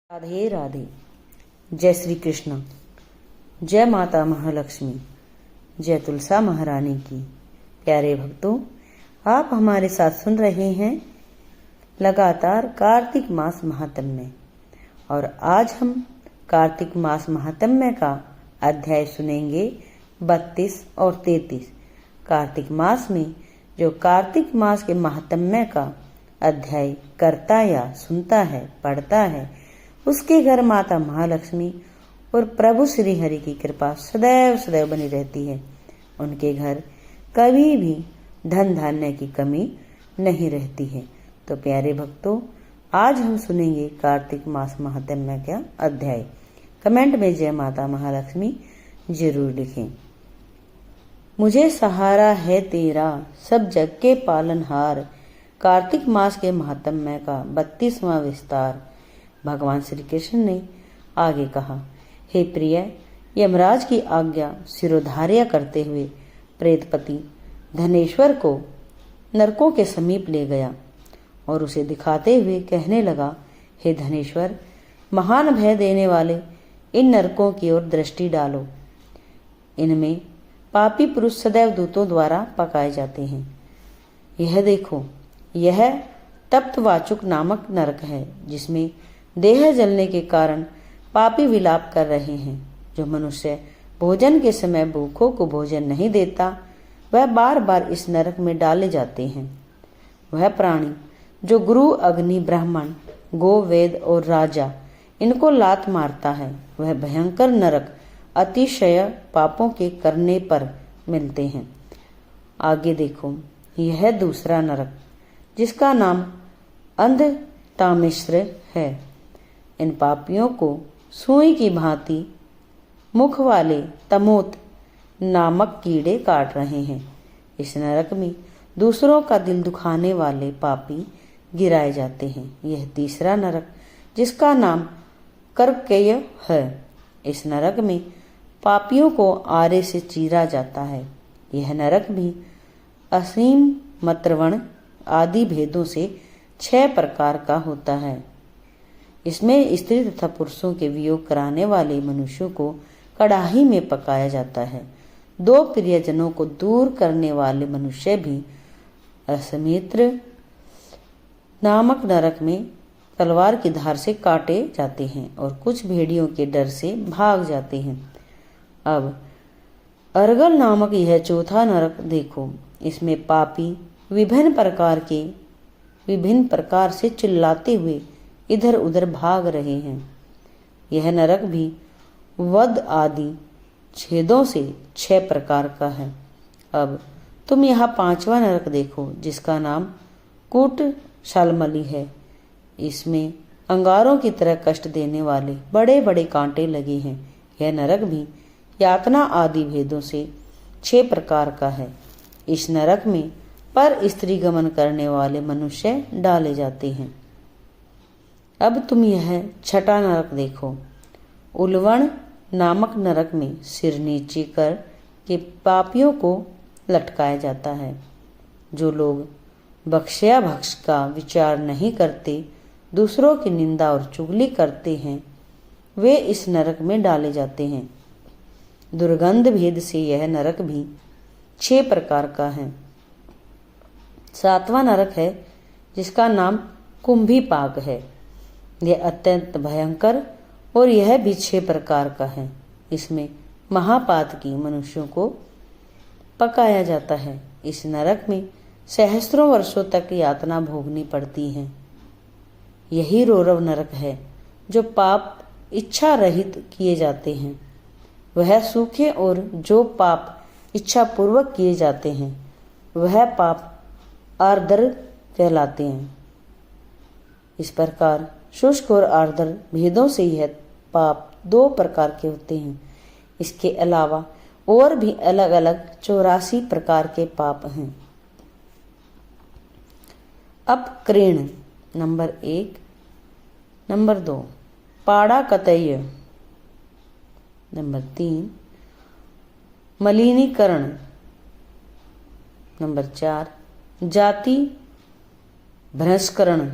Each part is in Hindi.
राधे राधे। जय श्री कृष्ण। जय माता महालक्ष्मी। जय तुलसा महारानी की। प्यारे भक्तों, आप हमारे साथ सुन रहे हैं लगातार कार्तिक मास महात्म्य, और आज हम कार्तिक मास महात्म्य का अध्याय सुनेंगे 32 और 33। कार्तिक मास में जो कार्तिक मास के महात्म्य का अध्याय करता या सुनता है, पढ़ता है, उसके घर माता महालक्ष्मी और प्रभु श्री हरि की कृपा सदैव सदैव बनी रहती है। उनके घर कभी भी धन धान्य की कमी नहीं रहती है। तो प्यारे भक्तों, आज हम सुनेंगे कार्तिक मास महात्म्य का अध्याय। कमेंट में जय माता महालक्ष्मी जरूर लिखें। मुझे सहारा है तेरा सब जग के पालनहार। कार्तिक मास के महात्म्य का 32वां विस्तार। भगवान श्री कृष्ण ने आगे कहा, हे प्रिय, यमराज की आज्ञा सिरोधार्य करते हुए प्रेतपति धनेश्वर को नरकों के समीप ले गया और उसे दिखाते हुए कहने लगा, हे धनेश्वर, महान भय देने वाले इन नरकों की ओर दृष्टि डालो। इनमें पापी पुरुष सदैव दूतों द्वारा पकाए जाते हैं। यह देखो, यह तप्तवाचुक नामक नरक है, जिसमें देह जलने के कारण पापी विलाप कर रहे हैं। जो मनुष्य भोजन के समय भूखों को भोजन नहीं देता, वह बार बार इस नरक में डाले जाते हैं। वह प्राणी जो गुरु, अग्नि, ब्राह्मण, गो, वेद और राजा इनको लात मारता है, वह भयंकर नरक अतिशय पापों के करने पर मिलते हैं। आगे देखो, यह दूसरा नरक जिसका नाम अंधतामिश्र है। इन पापियों को सुई की भांति मुख वाले तमोत नामक कीड़े काट रहे हैं। इस नरक में दूसरों का दिल दुखाने वाले पापी गिराए जाते हैं। यह तीसरा नरक जिसका नाम कर्कय है। इस नरक में पापियों को आरे से चीरा जाता है। यह नरक भी असीम, मत्रवण आदि भेदों से 6 प्रकार का होता है। इसमें स्त्री तथा पुरुषों के वियोग कराने वाले मनुष्यों को कड़ाही में पकाया जाता है। 2 प्रियजनों को दूर करने वाले मनुष्य भी असमित्र नामक नरक में तलवार की धार से काटे जाते हैं और कुछ भेड़ियों के डर से भाग जाते हैं। अब अर्गल नामक यह चौथा नरक देखो, इसमें पापी विभिन्न प्रकार से चिल्लाते हुए इधर उधर भाग रहे हैं। यह नरक भी वध आदि छेदों से 6 प्रकार का है। अब तुम यहाँ 5वां नरक देखो, जिसका नाम कूट शालमली है। इसमें अंगारों की तरह कष्ट देने वाले बड़े बड़े कांटे लगे हैं। यह नरक भी यातना आदि भेदों से 6 प्रकार का है। इस नरक में पर स्त्री गमन करने वाले मनुष्य डाले जाते हैं। अब तुम यह 6वां नरक देखो, उलवण नामक नरक में सिर नीचे कर के पापियों को लटकाया जाता है। जो लोग बख्शया भक्ष का विचार नहीं करते, दूसरों की निंदा और चुगली करते हैं, वे इस नरक में डाले जाते हैं। दुर्गंध भेद से यह नरक भी 6 प्रकार का है। 7वां नरक है जिसका नाम कुंभी पाक है। यह अत्यंत भयंकर और यह भी 6 प्रकार का है। इसमें महापातकी मनुष्यों को पकाया जाता है। इस नरक में सहस्त्रों वर्षों तक यातना भोगनी पड़ती है। यही रौरव नरक है जो पाप इच्छा रहित किए जाते हैं। वह सूखे, और जो पाप इच्छा पूर्वक किए जाते हैं वह पाप आर्द्र कहलाते हैं। इस प्रकार शुष्क और आर्द्र भेदों से यह पाप 2 प्रकार के होते हैं। इसके अलावा और भी अलग अलग 84 प्रकार के पाप हैं। अब क्रेण नंबर 1, नंबर 2 पाड़ा कतय, नंबर 3 मलिनीकरण, नंबर 4 जाति भ्रष्करण,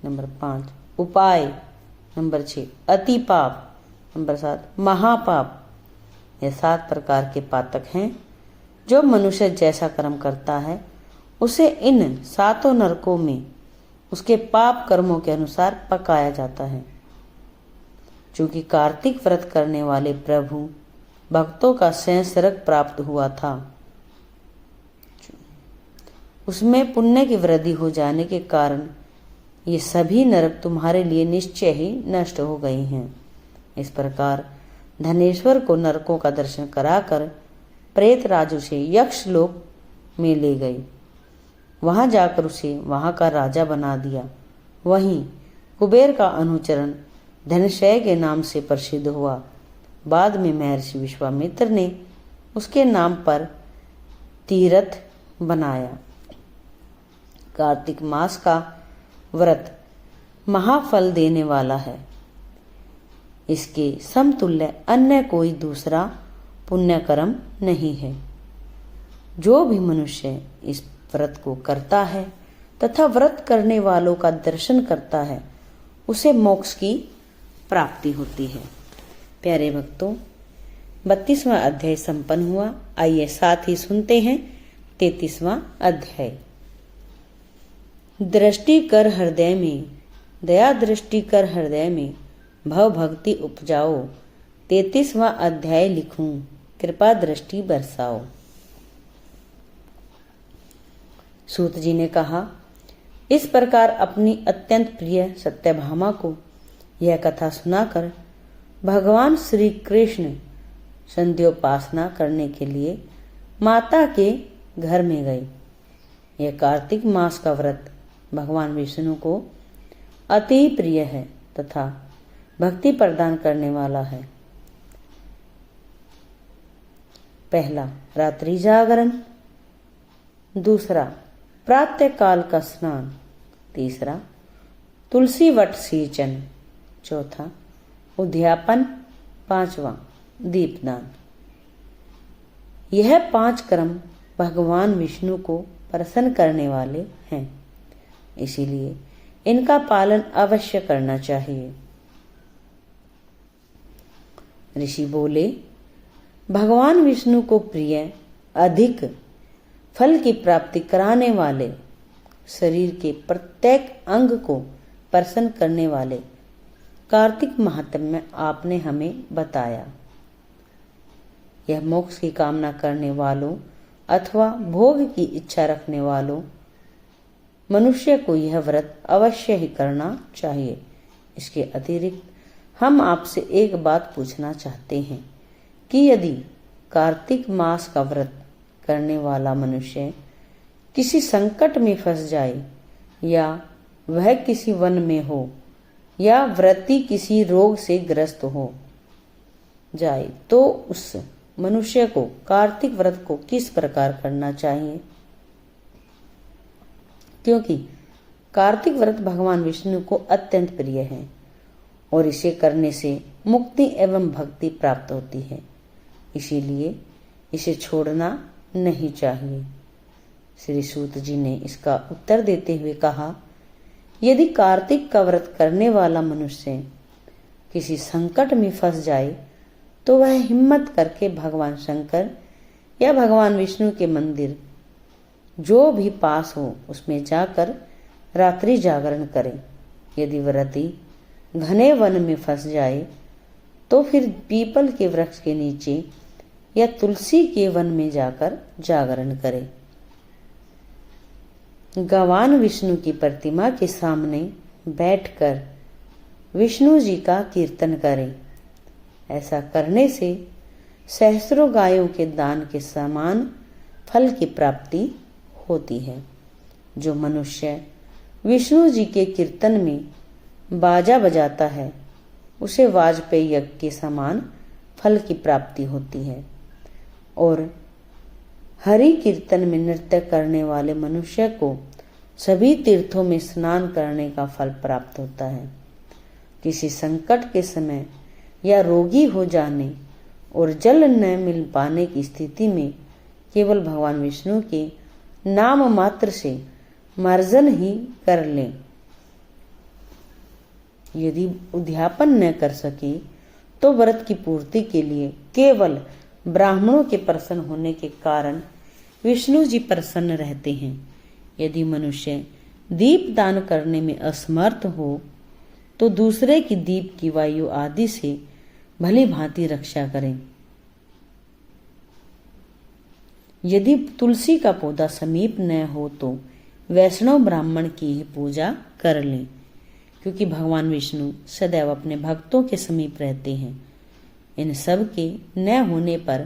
नंबर 5 उपाय, नंबर 6 अति पाप, नंबर 7 महापाप। ये 7 प्रकार के पातक हैं। जो मनुष्य जैसा कर्म करता है उसे इन 7 नरकों में उसके पाप कर्मों के अनुसार पकाया जाता है। चूंकि कार्तिक व्रत करने वाले प्रभु भक्तों का संसर्ग प्राप्त हुआ था, उसमें पुण्य की वृद्धि हो जाने के कारण ये सभी नरक तुम्हारे लिए निश्चय ही नष्ट हो गए हैं। इस प्रकार धनेश्वर को नरकों का दर्शन कराकर प्रेत राज उसे यक्ष लोक में ले गए। वहां जाकर उसे वहां का राजा बना दिया। वहीं कुबेर का अनुचरण धनशय के नाम से प्रसिद्ध हुआ। बाद में महर्षि विश्वामित्र ने उसके नाम पर तीर्थ बनाया। कार्तिक मास का व्रत महाफल देने वाला है। इसके समतुल्य अन्य कोई दूसरा पुण्य कर्म नहीं है। जो भी मनुष्य इस व्रत को करता है तथा व्रत करने वालों का दर्शन करता है उसे मोक्ष की प्राप्ति होती है। प्यारे भक्तों, 32वां अध्याय संपन्न हुआ। आइए साथ ही सुनते हैं 33वां अध्याय। दृष्टि कर हृदय में, दया दृष्टि कर हृदय में, भव भक्ति उपजाओ। 33वां अध्याय लिखूं, कृपा दृष्टि बरसाओ। सूत जी ने कहा, इस प्रकार अपनी अत्यंत प्रिय सत्यभामा को यह कथा सुनाकर भगवान श्री कृष्ण संध्योपासना करने के लिए माता के घर में गए। यह कार्तिक मास का व्रत भगवान विष्णु को अति प्रिय है तथा भक्ति प्रदान करने वाला है। पहला रात्रि जागरण, दूसरा प्रातः काल का स्नान, तीसरा तुलसी वट सिंचन, चौथा उद्यापन, पांचवा दीपदान। यह 5 कर्म भगवान विष्णु को प्रसन्न करने वाले हैं, इसीलिए इनका पालन अवश्य करना चाहिए। ऋषि बोले, भगवान विष्णु को प्रिय, अधिक फल की प्राप्ति कराने वाले, शरीर के प्रत्येक अंग को प्रसन्न करने वाले कार्तिक महात्म्य आपने हमें बताया। यह मोक्ष की कामना करने वालों अथवा भोग की इच्छा रखने वालों मनुष्य को यह व्रत अवश्य ही करना चाहिए। इसके अतिरिक्त हम आपसे एक बात पूछना चाहते हैं कि यदि कार्तिक मास का व्रत करने वाला मनुष्य किसी संकट में फंस जाए या वह किसी वन में हो या व्रती किसी रोग से ग्रस्त हो जाए तो उस मनुष्य को कार्तिक व्रत को किस प्रकार करना चाहिए? क्योंकि कार्तिक व्रत भगवान विष्णु को अत्यंत प्रिय है और इसे करने से मुक्ति एवं भक्ति प्राप्त होती है, इसीलिए इसे छोड़ना नहीं चाहिए। श्री सूत जी ने इसका उत्तर देते हुए कहा, यदि कार्तिक का व्रत करने वाला मनुष्य किसी संकट में फंस जाए तो वह हिम्मत करके भगवान शंकर या भगवान विष्णु के मंदिर जो भी पास हो उसमें जाकर रात्रि जागरण करे। यदि व्रती घने वन में फंस जाए तो फिर पीपल के वृक्ष के नीचे या तुलसी के वन में जाकर जागरण करे। भगवान विष्णु की प्रतिमा के सामने बैठकर विष्णु जी का कीर्तन करें। ऐसा करने से सहस्रों गायों के दान के समान फल की प्राप्ति होती है। जो मनुष्य विष्णु जी के कीर्तन में बाजा बजाता है उसे वाजपेयी यज्ञ के समान फल की प्राप्ति होती है और हरि कीर्तन में नृत्य करने वाले मनुष्य को सभी तीर्थों में स्नान करने का फल प्राप्त होता है। किसी संकट के समय या रोगी हो जाने और जल न मिल पाने की स्थिति में केवल भगवान विष्णु के नाम मात्र से मार्जन ही कर लें यदि उद्यापन न कर सके तो व्रत की पूर्ति के लिए केवल ब्राह्मणों के प्रसन्न होने के कारण विष्णु जी प्रसन्न रहते हैं। यदि मनुष्य दीप दान करने में असमर्थ हो तो दूसरे की दीप की वायु आदि से भली भांति रक्षा करें। यदि तुलसी का पौधा समीप न हो तो वैष्णव ब्राह्मण की ही पूजा कर लें, क्योंकि भगवान विष्णु सदैव अपने भक्तों के समीप रहते हैं। इन सब के न होने पर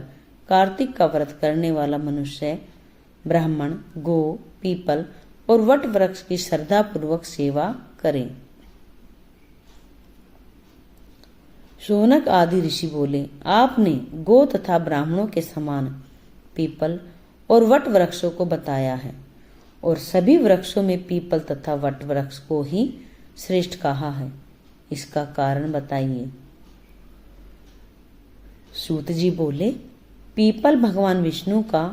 कार्तिक का व्रत करने वाला मनुष्य ब्राह्मण, गो, पीपल और वट वृक्ष की श्रद्धा पूर्वक सेवा करें। शौनक आदि ऋषि बोले, आपने गो तथा ब्राह्मणों के समान पीपल और वट वृक्षों को बताया है, और सभी वृक्षों में पीपल तथा वट वृक्ष को ही श्रेष्ठ कहा है। इसका कारण बताइए। सूत जी बोले, पीपल भगवान विष्णु का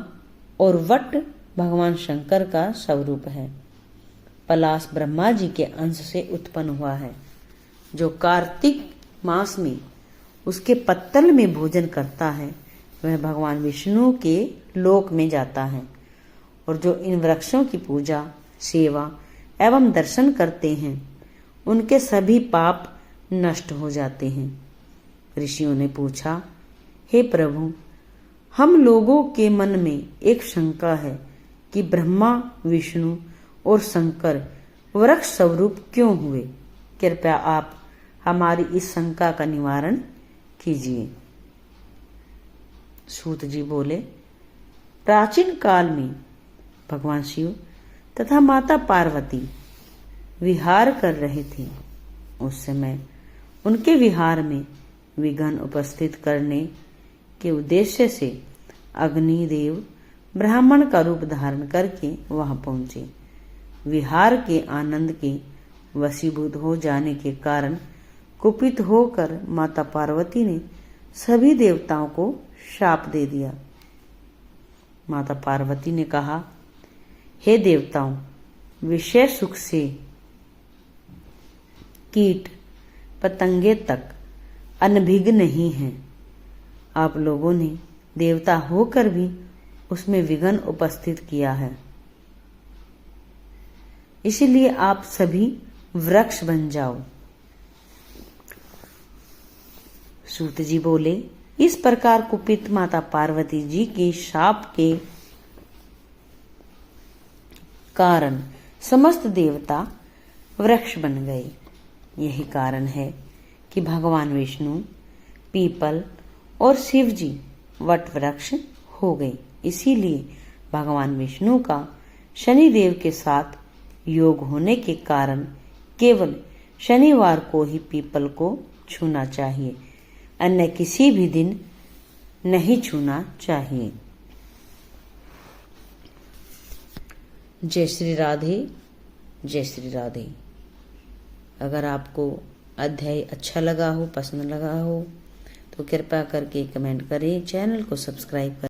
और वट भगवान शंकर का स्वरूप है। पलाश ब्रह्मा जी के अंश से उत्पन्न हुआ है। जो कार्तिक मास में उसके पत्तल में भोजन करता है वह भगवान विष्णु के लोक में जाता है, और जो इन वृक्षों की पूजा, सेवा एवं दर्शन करते हैं उनके सभी पाप नष्ट हो जाते हैं। ऋषियों ने पूछा, हे प्रभु, हम लोगों के मन में एक शंका है कि ब्रह्मा, विष्णु और शंकर वृक्ष स्वरूप क्यों हुए? कृपया आप हमारी इस शंका का निवारण कीजिए। सूत जी बोले, प्राचीन काल में भगवान शिव तथा माता पार्वती विहार कर रहे थे। उस समय उनके विहार में विघ्न उपस्थित करने के उद्देश्य से अग्निदेव ब्राह्मण का रूप धारण करके वहां पहुंचे। विहार के आनंद के वशीभूत हो जाने के कारण कुपित होकर माता पार्वती ने सभी देवताओं को शाप दे दिया। माता पार्वती ने कहा, हे देवताओं, विषय सुख से कीट पतंगे तक अनभिज्ञ नहीं हैं। आप लोगों ने देवता होकर भी उसमें विघ्न उपस्थित किया है। इसीलिए आप सभी वृक्ष बन जाओ। सूत जी बोले, इस प्रकार कुपित माता पार्वती जी के शाप के कारण समस्त देवता वृक्ष बन गए। यही कारण है कि भगवान विष्णु पीपल और शिव जी वट वृक्ष हो गए। इसीलिए भगवान विष्णु का शनिदेव के साथ योग होने के कारण केवल शनिवार को ही पीपल को छूना चाहिए, अन्य किसी भी दिन नहीं छूना चाहिए। जय श्री राधे, जय श्री राधे। अगर आपको अध्याय अच्छा लगा हो, पसंद लगा हो तो कृपया करके कमेंट करें, चैनल को सब्सक्राइब करें।